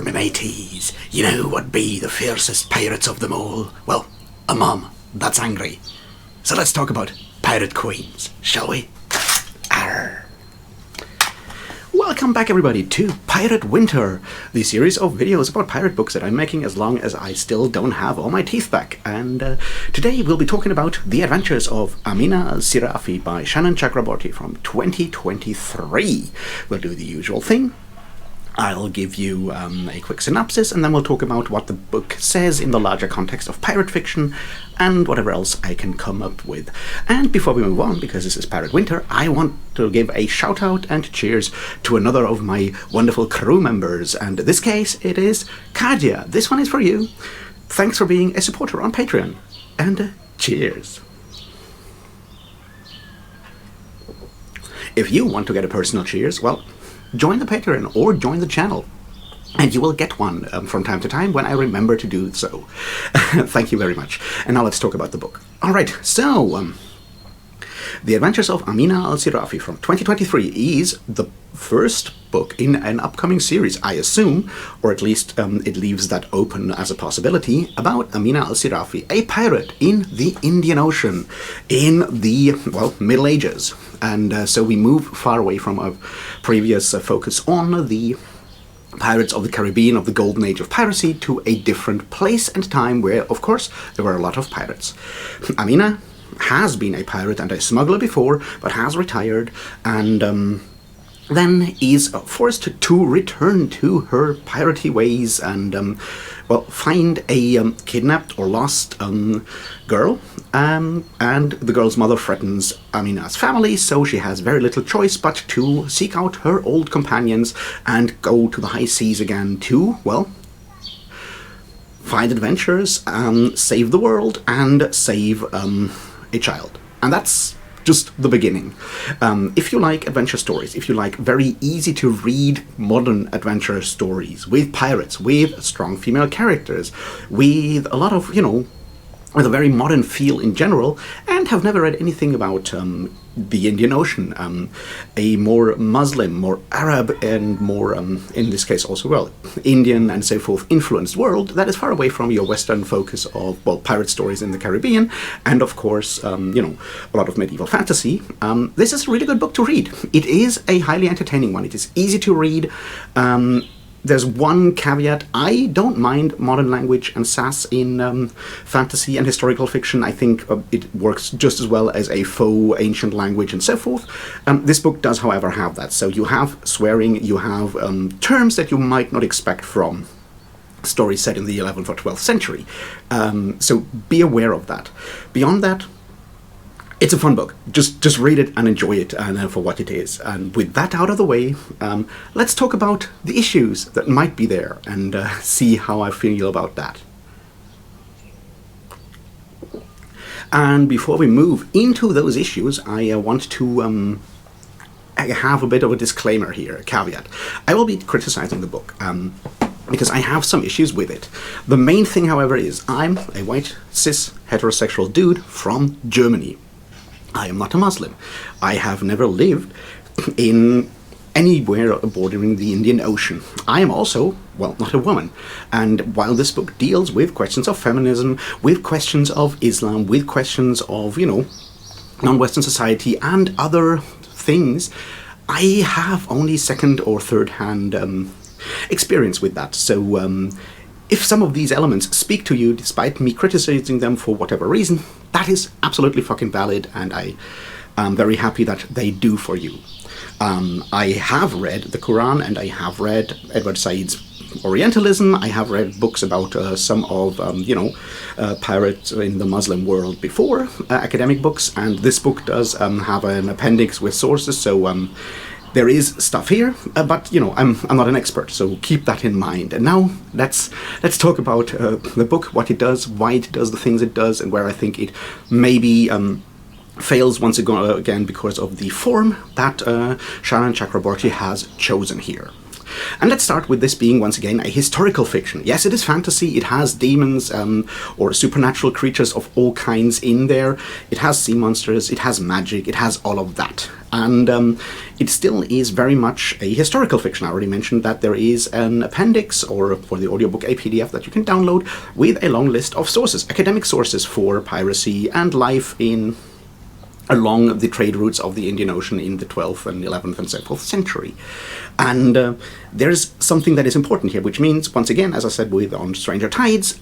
Me mateys, you know what be the fiercest pirates of them all? Well, a mum that's angry. So let's talk about pirate queens, shall we? Arr. Welcome back everybody to Pirate Winter, the series of videos about pirate books that I'm making as long as I still don't have all my teeth back. And today we'll be talking about The Adventures of Amina Al-Sirafi by Shannon Chakraborty from 2023. We'll do the usual thing. I'll give you a quick synopsis, and then we'll talk about what the book says in the larger context of pirate fiction and whatever else I can come up with. And before we move on, because this is Pirate Winter, I want to give a shout out and cheers to another of my wonderful crew members, and in this case it is Kadia. This one is for you. Thanks for being a supporter on Patreon, and cheers. If you want to get a personal cheers, well, join the Patreon or join the channel, and you will get one from time to time when I remember to do so. Thank you very much. And now let's talk about the book. Alright, so The Adventures of Amina Al-Sirafi from 2023 is the first book in an upcoming series, I assume, or at least it leaves that open as a possibility, about Amina Al-Sirafi, a pirate in the Indian Ocean in the, well, Middle Ages. And so we move far away from our previous focus on the pirates of the Caribbean, of the golden age of piracy, to a different place and time where, of course, there were a lot of pirates. Amina has been a pirate and a smuggler before, but has retired, and then is forced to return to her piratey ways and, well, find a kidnapped or lost girl, and the girl's mother threatens Amina's family, so she has very little choice but to seek out her old companions and go to the high seas again to, well, find adventures, save the world, and save a child. And that's just the beginning. If you like adventure stories, if you like very easy to read modern adventure stories with pirates, with strong female characters, with a lot of, you know, with a very modern feel in general, and have never read anything about the Indian Ocean, a more Muslim, more Arab, and more, in this case also, well, Indian and so forth influenced world that is far away from your Western focus of, well, pirate stories in the Caribbean, and of course, you know, a lot of medieval fantasy, this is a really good book to read. It is a highly entertaining one. It is easy to read. There's one caveat: I don't mind modern language and sass in fantasy and historical fiction. I think it works just as well as a faux ancient language and so forth. This book does, however, have that. So you have swearing, you have terms that you might not expect from stories set in the 11th or 12th century. So be aware of that. Beyond that, it's a fun book. Just read it and enjoy it for what it is. And with that out of the way, let's talk about the issues that might be there and see how I feel about that. And before we move into those issues, I want to have a bit of a disclaimer here, a caveat. I will be criticizing the book because I have some issues with it. The main thing, however, is I'm a white, cis, heterosexual dude from Germany. I am not a Muslim. I have never lived in anywhere bordering the Indian Ocean. I am also, well, not a woman. And while this book deals with questions of feminism, with questions of Islam, with questions of, you know, non-Western society and other things, I have only second or third hand experience with that. So if some of these elements speak to you, despite me criticizing them for whatever reason, that is absolutely fucking valid, and I am very happy that they do for you. I have read the Quran, and I have read Edward Said's Orientalism. I have read books about some of, you know, pirates in the Muslim world before, academic books, and this book does have an appendix with sources, so there is stuff here, but, you know, I'm not an expert, so keep that in mind. And now let's talk about the book, what it does, why it does the things it does, and where I think it maybe fails once again because of the form that Shannon Chakraborty has chosen here. And let's start with this being, once again, a historical fiction. Yes, it is fantasy, it has demons or supernatural creatures of all kinds in there, it has sea monsters, it has magic, it has all of that. And it still is very much a historical fiction. I already mentioned that there is an appendix, or for the audiobook, a PDF that you can download with a long list of sources, academic sources for piracy and life along the trade routes of the Indian Ocean in the 12th and 11th and so forth century. And there's something that is important here, which means, once again, as I said with On Stranger Tides,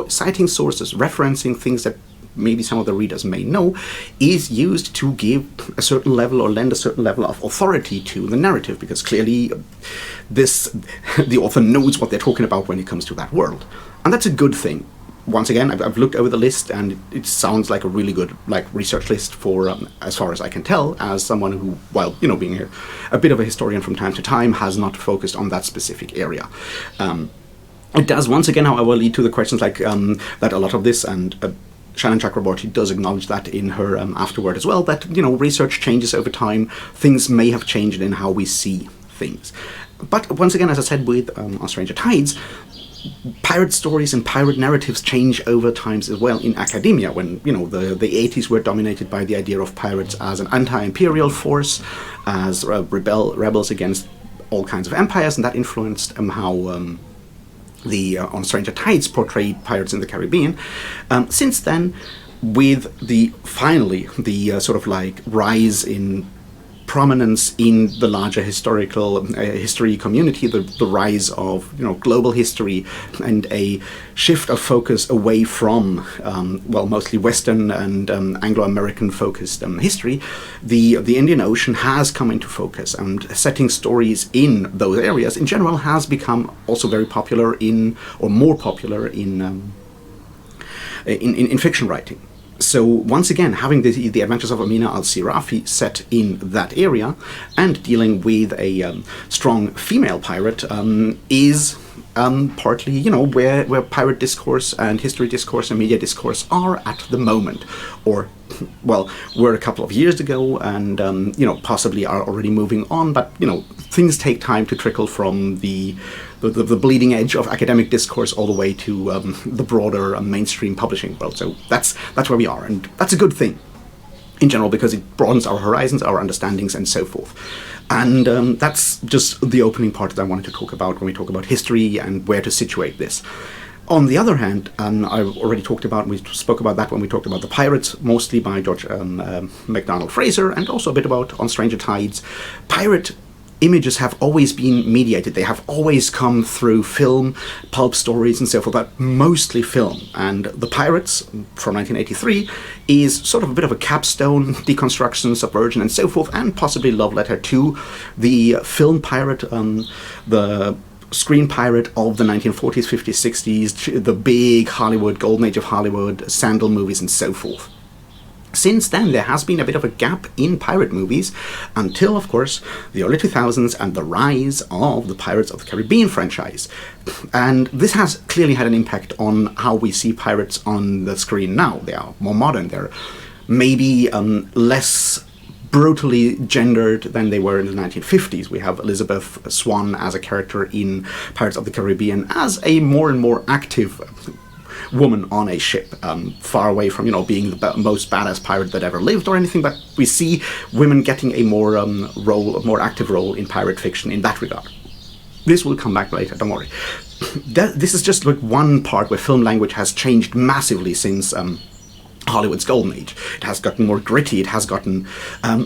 citing sources, referencing things that maybe some of the readers may know, is used to give a certain level or lend a certain level of authority to the narrative, because clearly the author knows what they're talking about when it comes to that world. And that's a good thing. Once again, I've looked over the list, and it sounds like a really good research list for, as far as I can tell, as someone who, while being a bit of a historian from time to time, has not focused on that specific area. It does, once again, however, lead to the questions like that a lot of this, and Shannon Chakraborty does acknowledge that in her afterword as well, that research changes over time, things may have changed in how we see things. But once again, as I said with On Stranger Tides, pirate stories and pirate narratives change over times as well in academia, when the 80s were dominated by the idea of pirates as an anti-imperial force, as rebels against all kinds of empires, and that influenced how the On Stranger Tides portrayed pirates in the Caribbean. Since then, with the sort of rise in prominence in the larger historical history community, the rise of global history, and a shift of focus away from mostly Western and Anglo-American focused history, the Indian Ocean has come into focus, and setting stories in those areas in general has become also very popular more popular in fiction writing. So once again, having the Adventures of Amina Al-Sirafi set in that area and dealing with a strong female pirate is partly, where pirate discourse and history discourse and media discourse are at the moment, or were a couple of years ago, and possibly are already moving on. But things take time to trickle from the bleeding edge of academic discourse all the way to the broader mainstream publishing world. So that's where we are, and that's a good thing in general, because it broadens our horizons, our understandings, and so forth. And that's just the opening part that I wanted to talk about when we talk about history and where to situate this. On the other hand, I've already we spoke about that when we talked about The Pirates, mostly by George MacDonald Fraser, and also a bit about On Stranger Tides. Pirate images have always been mediated. They have always come through film, pulp stories, and so forth, but mostly film. And The Pirates from 1983 is sort of a bit of a capstone, deconstruction, subversion, and so forth, and possibly love letter to the film pirate, the screen pirate of the 1940s, 50s, 60s, the big Hollywood, golden age of Hollywood, Sandal movies, and so forth. Since then, there has been a bit of a gap in pirate movies until, of course, the early 2000s and the rise of the Pirates of the Caribbean franchise. And this has clearly had an impact on how we see pirates on the screen now. They are more modern. They're maybe less brutally gendered than they were in the 1950s. We have Elizabeth Swann as a character in Pirates of the Caribbean as a more and more active woman on a ship, far away from being the most badass pirate that ever lived or anything, but we see women getting a more active role in pirate fiction in that regard. This will come back later, don't worry. This is just one part where film language has changed massively since Hollywood's golden age. It has gotten more gritty, it has gotten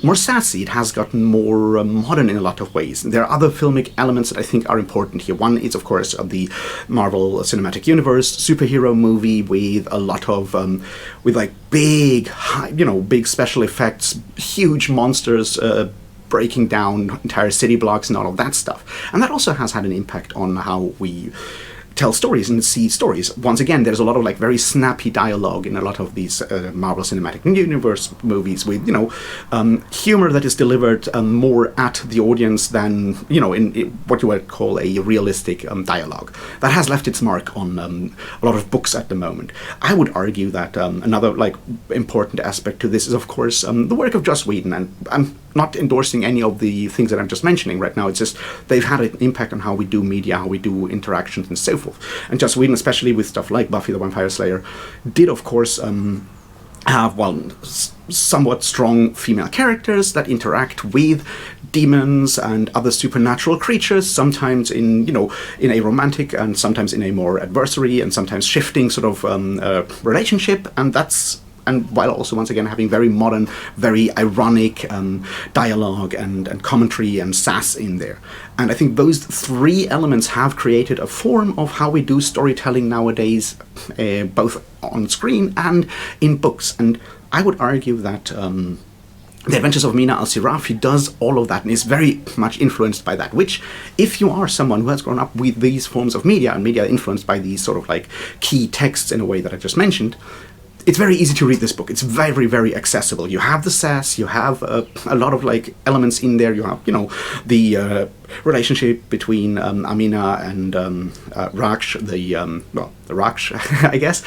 more sassy, it has gotten more modern in a lot of ways. There are other filmic elements that I think are important here. One is, of course, the Marvel Cinematic Universe superhero movie with a lot of big special effects, huge monsters breaking down entire city blocks and all of that stuff. And that also has had an impact on how we tell stories and see stories. Once again, there's a lot of very snappy dialogue in a lot of these Marvel Cinematic Universe movies with humor that is delivered more at the audience than in what you would call a realistic dialogue. That has left its mark on a lot of books at the moment. I would argue that another important aspect to this is, of course, the work of Joss Whedon, and not endorsing any of the things that I'm just mentioning right now. It's just they've had an impact on how we do media, how we do interactions, and so forth. And Joss Whedon, especially with stuff like Buffy the Vampire Slayer, did of course have, well, somewhat strong female characters that interact with demons and other supernatural creatures, sometimes in, you know, in a romantic and sometimes in a more adversary and sometimes shifting sort of relationship. And while also, once again, having very modern, very ironic dialogue and commentary and sass in there. And I think those three elements have created a form of how we do storytelling nowadays, both on screen and in books. And I would argue that The Adventures of Amina Al-Sirafi does all of that and is very much influenced by that, which, if you are someone who has grown up with these forms of media and media influenced by these sort of like key texts in a way that I just mentioned, it's very easy to read this book. It's very, very accessible. You have the sass, you have a lot of like elements in there. You have, you know, the relationship between Amina and Raksh, the Raksh, I guess,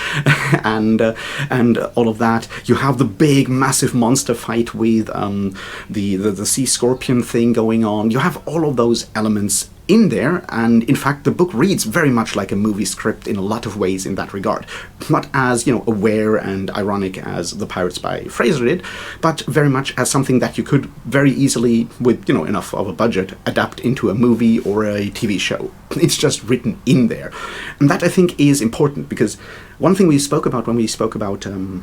and all of that. You have the big, massive monster fight with the sea scorpion thing going on. You have all of those elements in there, and in fact the book reads very much like a movie script in a lot of ways in that regard. Not as, you know, aware and ironic as The Pirates by Fraser did, but very much as something that you could very easily, with, you know, enough of a budget, adapt into a movie or a TV show. It's just written in there. And that, I think, is important, because one thing we spoke about when we spoke about On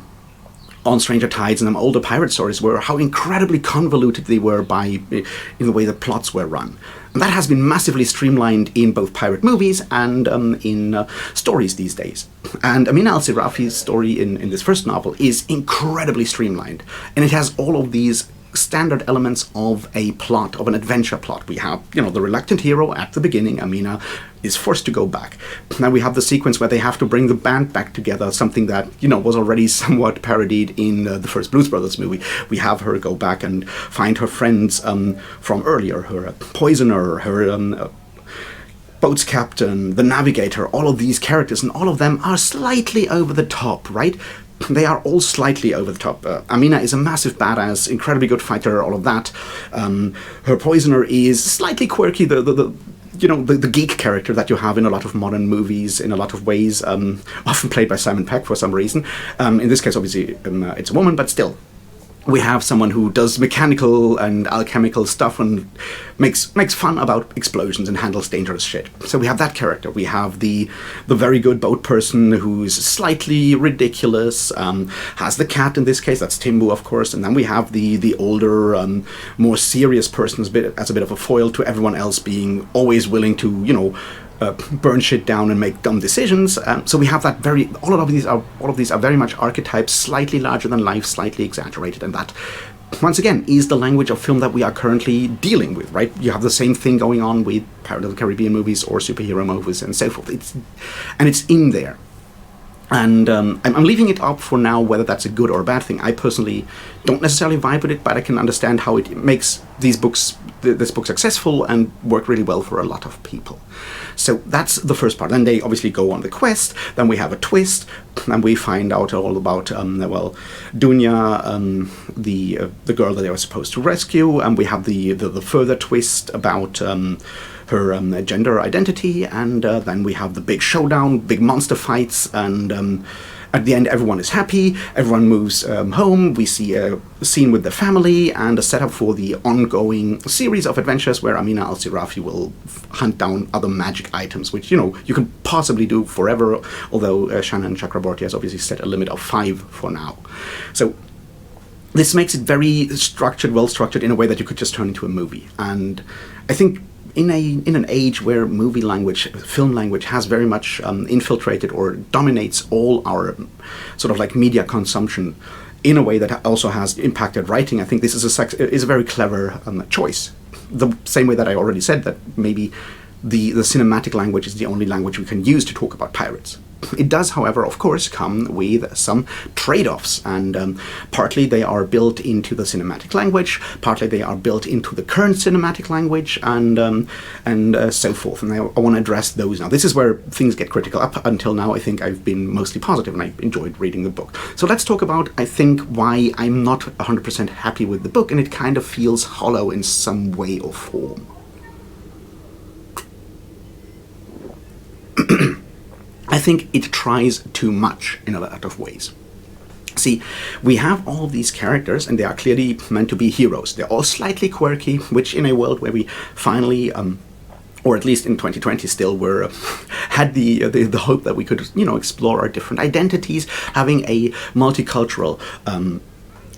Stranger Tides and them older pirate stories were how incredibly convoluted they were in the way the plots were run. And that has been massively streamlined in both pirate movies and in stories these days. And Amina Al-Sirafi's story in this first novel is incredibly streamlined. And it has all of these standard elements of a plot, of an adventure plot. We have, you know, the reluctant hero at the beginning. Amina is forced to go back. Now we have the sequence where they have to bring the band back together, something that, you know, was already somewhat parodied in the first Blues Brothers movie. We have her go back and find her friends from earlier, her poisoner, her boat's captain, the navigator, all of these characters, and all of them are slightly over the top, right? They are all slightly over the top. Amina is a massive badass, incredibly good fighter, all of that. Her poisoner is slightly quirky, the geek character that you have in a lot of modern movies, in a lot of ways, often played by Simon Pegg for some reason. In this case, obviously, it's a woman, but still. We have someone who does mechanical and alchemical stuff and makes fun about explosions and handles dangerous shit. So we have that character. We have the very good boat person who's slightly ridiculous, has the cat in this case, that's Timbu, of course, and then we have the older, more serious person as a bit of a foil to everyone else being always willing to, you know, burn shit down and make dumb decisions. So we have that all of these are very much archetypes, slightly larger than life, slightly exaggerated, and that, once again, is the language of film that we are currently dealing with, right? You have the same thing going on with Pirates of the Caribbean movies or superhero movies and so forth. It's in there. And I'm leaving it up for now whether that's a good or a bad thing. I personally don't necessarily vibe with it, but I can understand how it makes this book successful and work really well for a lot of people. So that's the first part. Then they obviously go on the quest. Then we have a twist, and we find out all about Dunya, the girl that they were supposed to rescue, and we have the further twist about her gender identity, and then we have the big showdown, big monster fights, and at the end everyone is happy, everyone moves home, we see a scene with the family, and a setup for the ongoing series of adventures where Amina Al-Sirafi will hunt down other magic items, which, you know, you can possibly do forever, although Shannon Chakraborty has obviously set a limit of 5 for now. So this makes it very structured, well-structured, in a way that you could just turn into a movie. And I think in an age where movie language, film language has very much infiltrated or dominates all our sort of like media consumption in a way that also has impacted writing, I think this is a very clever choice. The same way that I already said that maybe the cinematic language is the only language we can use to talk about pirates. It does, however, of course, come with some trade-offs, and partly they are built into the cinematic language, partly they are built into the current cinematic language, and so forth. And I want to address those now. This is where things get critical. Up until now, I think I've been mostly positive, and I enjoyed reading the book. So let's talk about, I think, why I'm not 100% happy with the book, and it kind of feels hollow in some way or form. I think it tries too much in a lot of ways. See, we have all of these characters, and they are clearly meant to be heroes. They're all slightly quirky, which in a world where we finally, or at least in 2020 still, had the hope that we could, explore our different identities, having a multicultural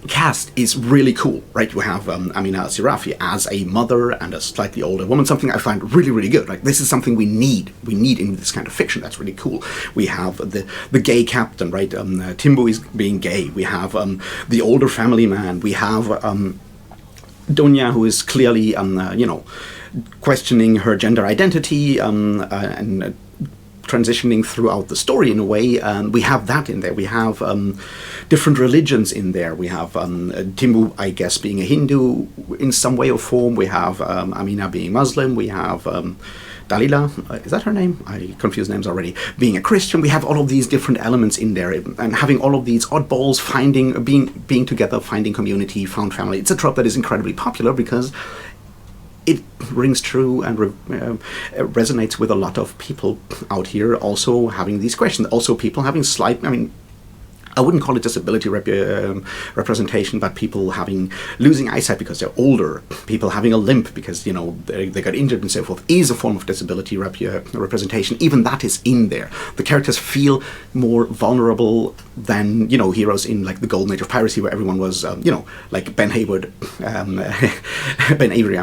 cast is really cool, right? You have Amina Al-Sirafi as a mother and a slightly older woman, something I find really, really good. Like, this is something we need in this kind of fiction. That's really cool. We have the gay captain, right? Timbu is being gay. We have the older family man. We have Donya, who is clearly, questioning her gender identity and transitioning throughout the story in a way. We have that in there. We have different religions in there. We have Timbu, I guess, being a Hindu in some way or form. We have Amina being Muslim. We have Dalila, is that her name? I confuse names already. Being a Christian. We have all of these different elements in there, and having all of these oddballs being together, finding community, found family. It's a trope that is incredibly popular because it rings true and resonates with a lot of people out here also having these questions. Also people having I wouldn't call it disability representation, but people losing eyesight because they're older, people having a limp because, they got injured and so forth, is a form of disability representation. Even that is in there. The characters feel more vulnerable than, heroes in, like, the golden age of piracy, where everyone was, like Ben Hayward, Ben Avery,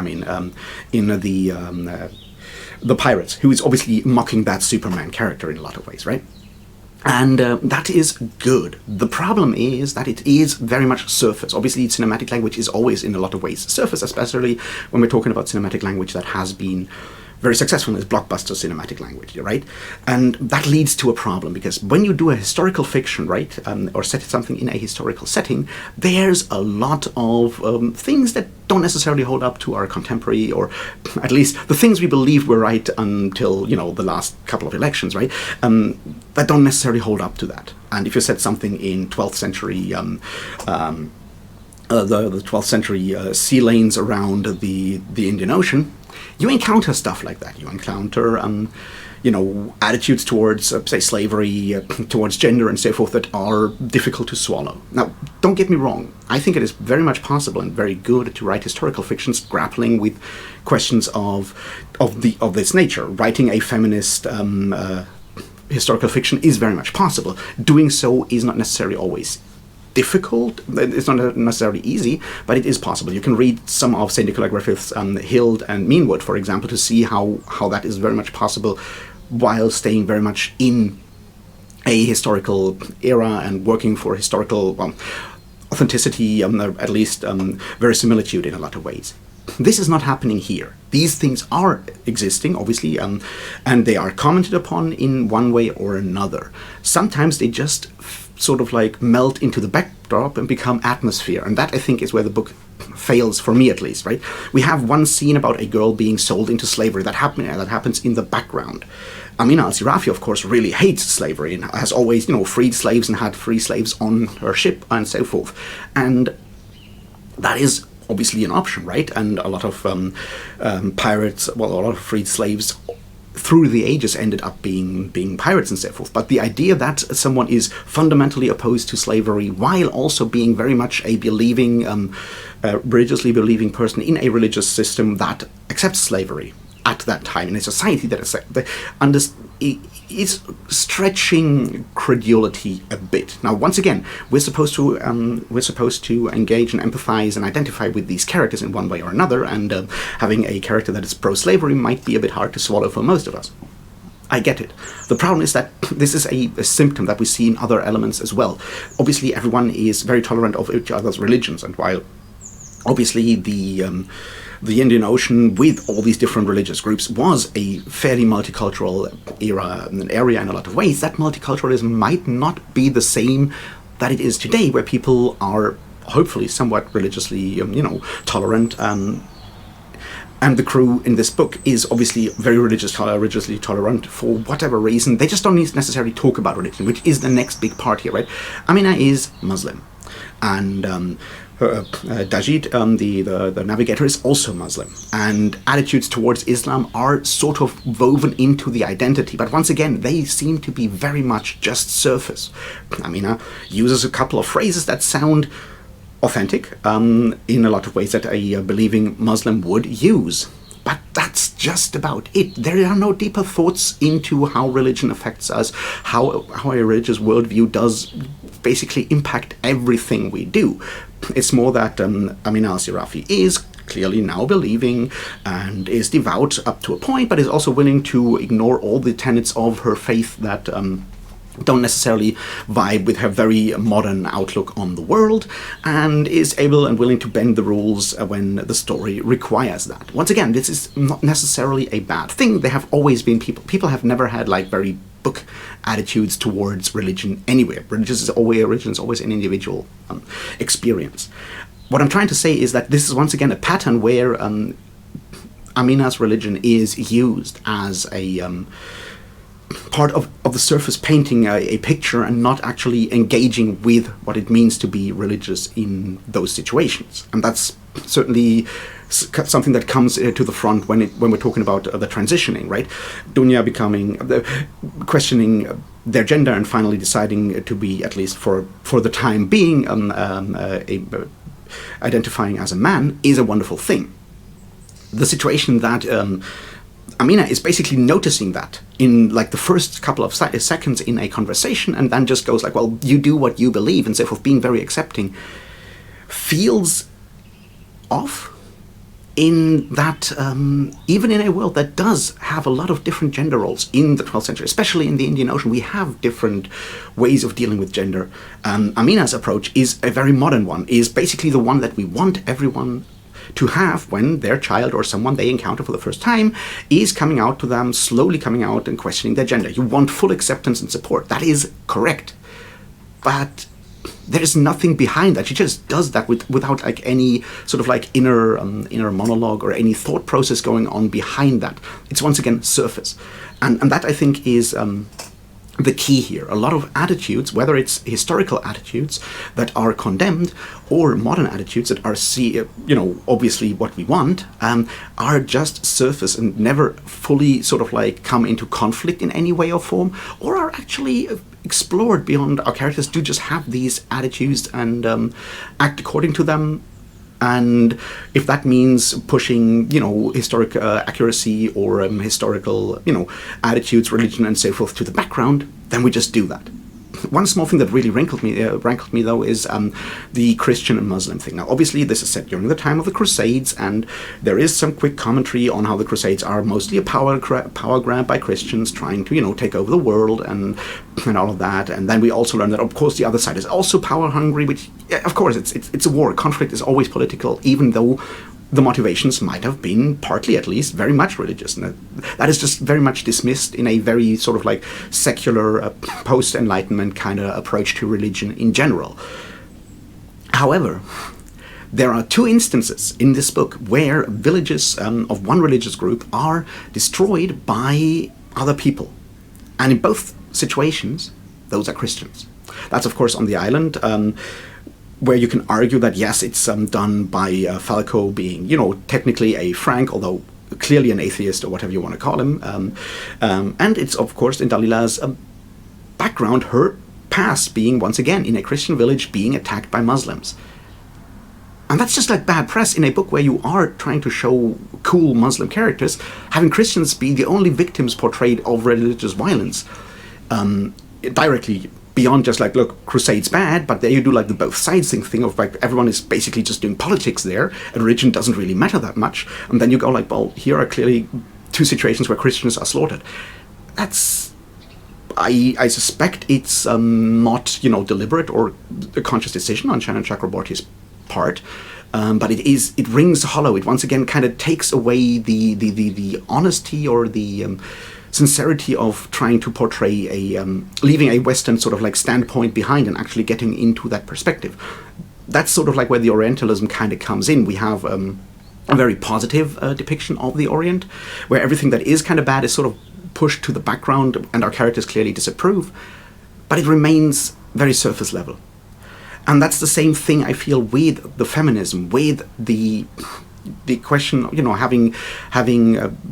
in the Pirates, who is obviously mocking that Superman character in a lot of ways, right? And that is good. The problem is that it is very much surface. Obviously, cinematic language is always, in a lot of ways, surface, especially when we're talking about cinematic language that has been very successful as blockbuster cinematic language, right? And that leads to a problem, because when you do a historical fiction, right, or set something in a historical setting, there's a lot of things that don't necessarily hold up to our contemporary, or at least the things we believe were right until, the last couple of elections, right, that don't necessarily hold up to that. And if you set something in 12th century, the 12th century sea lanes around the Indian Ocean, you encounter stuff like that. You encounter, attitudes towards, say, slavery, towards gender and so forth that are difficult to swallow. Now, don't get me wrong. I think it is very much possible and very good to write historical fictions grappling with questions of this nature. Writing a feminist historical fiction is very much possible. Doing so is not necessarily always difficult. It's not necessarily easy, but it is possible. You can read some of St. Nicholas Griffith's Hild and Meanwood, for example, to see how that is very much possible while staying very much in a historical era and working for historical authenticity, at least verisimilitude in a lot of ways. This is not happening here. These things are existing, obviously, and they are commented upon in one way or another. Sometimes they just sort of like melt into the backdrop and become atmosphere, and that, I think, is where the book fails, for me at least, right? We have one scene about a girl being sold into slavery that happens in the background. Amina Al-Sirafi, of course, really hates slavery and has always, freed slaves and had free slaves on her ship and so forth. And that is obviously an option, right? And a lot of pirates, a lot of freed slaves through the ages ended up being pirates and so forth. But the idea that someone is fundamentally opposed to slavery while also being very much a believing, religiously believing person in a religious system that accepts slavery at that time in a society that is stretching credulity a bit. Now, once again, we're supposed to engage and empathize and identify with these characters in one way or another, and having a character that is pro-slavery might be a bit hard to swallow for most of us. I get it. The problem is that this is a symptom that we see in other elements as well. Obviously, everyone is very tolerant of each other's religions, and while obviously the the Indian Ocean, with all these different religious groups, was a fairly multicultural area in a lot of ways. That multiculturalism might not be the same that it is today, where people are hopefully somewhat religiously, tolerant. And the crew in this book is obviously very religiously tolerant for whatever reason. They just don't necessarily talk about religion, which is the next big part here, right? Amina is Muslim, and Dajid, the navigator, is also Muslim, and attitudes towards Islam are sort of woven into the identity. But once again, they seem to be very much just surface. Amina uses a couple of phrases that sound authentic in a lot of ways that a believing Muslim would use. But that's just about it. There are no deeper thoughts into how religion affects us, how a religious worldview does basically impact everything we do. It's more that Amina Al-Sirafi is clearly now believing and is devout up to a point, but is also willing to ignore all the tenets of her faith that don't necessarily vibe with her very modern outlook on the world, and is able and willing to bend the rules when the story requires that. Once again, this is not necessarily a bad thing. There have always been people have never had like very book attitudes towards religion anywhere. Religion is always an individual experience. What I'm trying to say is that this is once again a pattern where Amina's religion is used as a part of the surface, painting a picture and not actually engaging with what it means to be religious in those situations. And that's certainly something that comes to the front when we're talking about the transitioning, right? Dunya questioning their gender and finally deciding to be, at least for the time being, identifying as a man is a wonderful thing. The situation that Amina is basically noticing that in like the first couple of seconds in a conversation, and then just goes like, well, you do what you believe, and so forth, being very accepting, feels off in that even in a world that does have a lot of different gender roles in the 12th century, especially in the Indian Ocean, we have different ways of dealing with gender. Amina's approach is a very modern one, is basically the one that we want everyone to have when their child or someone they encounter for the first time is coming out to them, slowly coming out and questioning their gender. You want full acceptance and support. That is correct. But there is nothing behind that. She just does that without like any sort of like inner monologue or any thought process going on behind that. It's once again surface. And that I think is the key here. A lot of attitudes, whether it's historical attitudes that are condemned or modern attitudes that are obviously what we want, are just surface and never fully sort of like come into conflict in any way or form, or are actually explored beyond. Our characters do just have these attitudes and act according to them. And if that means pushing, historic accuracy or historical, attitudes, religion, and so forth to the background, then we just do that. One small thing that really rankled me though is the Christian and Muslim thing. Now, obviously, this is set during the time of the Crusades, and there is some quick commentary on how the Crusades are mostly a power grab by Christians trying to, take over the world and all of that. And then we also learn that, of course, the other side is also power hungry. Which, of course, it's a war. Conflict is always political, even though the motivations might have been, partly at least, very much religious. And that is just very much dismissed in a very sort of like secular, post-Enlightenment kind of approach to religion in general. However, there are two instances in this book where villages of one religious group are destroyed by other people. And in both situations, those are Christians. That's, of course, on the island, where you can argue that, yes, it's done by Falco being, technically a Frank, although clearly an atheist or whatever you want to call him. And it's, of course, in Dalila's background, her past being, once again, in a Christian village, being attacked by Muslims. And that's just like bad press in a book where you are trying to show cool Muslim characters, having Christians be the only victims portrayed of religious violence, directly beyond just like, look, Crusades bad, but there you do like the both sides thing of like everyone is basically just doing politics there, and religion doesn't really matter that much. And then you go like, well, here are clearly two situations where Christians are slaughtered. That's, I suspect it's not, deliberate or a conscious decision on Shannon Chakraborty's part. But it rings hollow. It once again kind of takes away the honesty or the sincerity of trying to portray leaving a Western sort of like standpoint behind and actually getting into that perspective. That's sort of like where the Orientalism kind of comes in. We have a very positive depiction of the Orient, where everything that is kind of bad is sort of pushed to the background and our characters clearly disapprove, but it remains very surface level. And that's the same thing I feel with the feminism, with the question,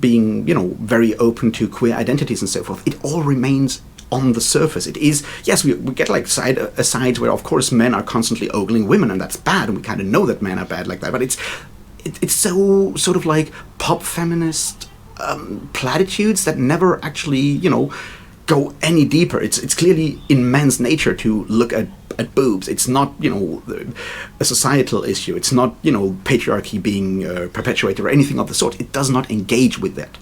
being, very open to queer identities and so forth. It all remains on the surface. It is, yes, we get like sides where, of course, men are constantly ogling women, and that's bad, and we kind of know that men are bad like that, but it's so sort of like pop feminist platitudes that never actually, go any deeper. It's clearly in men's nature to look at boobs. It's not, a societal issue. It's not, patriarchy being perpetuated or anything of the sort. It does not engage with that.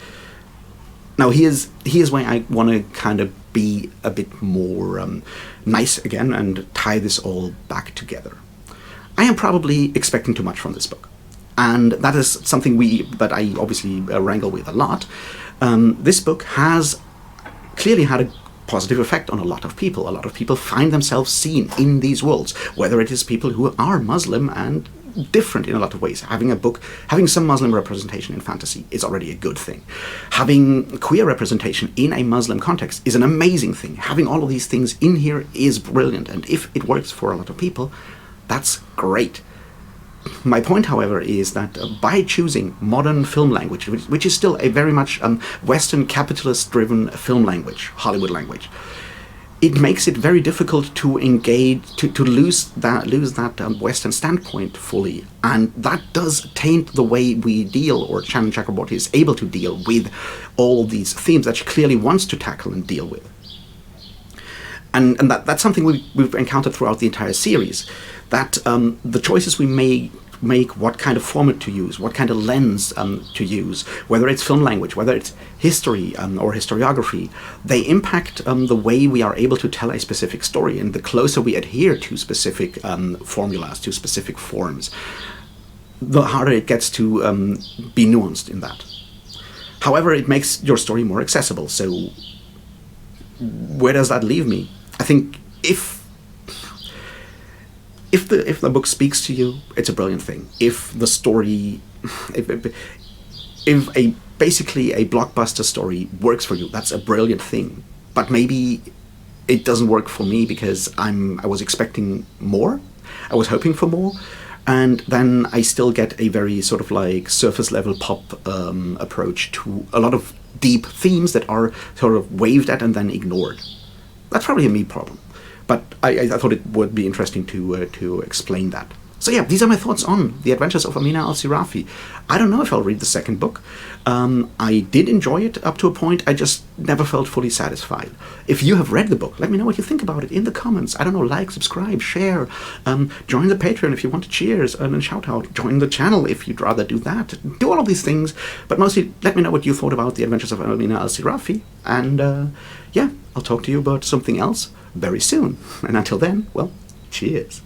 Now, here's why I want to kind of be a bit more nice again and tie this all back together. I am probably expecting too much from this book. And that is something that I obviously wrangle with a lot. This book has clearly had a positive effect on a lot of people. A lot of people find themselves seen in these worlds, whether it is people who are Muslim and different in a lot of ways. Having some Muslim representation in fantasy is already a good thing. Having queer representation in a Muslim context is an amazing thing. Having all of these things in here is brilliant, and if it works for a lot of people, that's great. My point, however, is that by choosing modern film language, which is still a very much Western capitalist-driven film language, Hollywood language, it makes it very difficult to engage, to lose that Western standpoint fully, and that does taint the way we deal, or Shannon Chakraborty is able to deal with all these themes that she clearly wants to tackle and deal with. And that's something we've encountered throughout the entire series, that the choices we make, what kind of format to use, what kind of lens to use, whether it's film language, whether it's history or historiography, they impact the way we are able to tell a specific story. And the closer we adhere to specific formulas, to specific forms, the harder it gets to be nuanced in that. However, it makes your story more accessible. So where does that leave me? I think if the book speaks to you, it's a brilliant thing. If the story, if basically a blockbuster story works for you, that's a brilliant thing. But maybe it doesn't work for me because I was expecting more, I was hoping for more, and then I still get a very sort of like surface level pop approach to a lot of deep themes that are sort of waved at and then ignored. That's probably a me problem, but I thought it would be interesting to explain that. So yeah, these are my thoughts on The Adventures of Amina Al-Sirafi. I don't know if I'll read the second book. I did enjoy it up to a point. I just never felt fully satisfied. If you have read the book, let me know what you think about it in the comments. I don't know, like, subscribe, share, join the Patreon if you want to cheers and shout out, join the channel if you'd rather do that. Do all of these things, but mostly let me know what you thought about The Adventures of Amina Al-Sirafi. And yeah, I'll talk to you about something else very soon. And until then, well, cheers.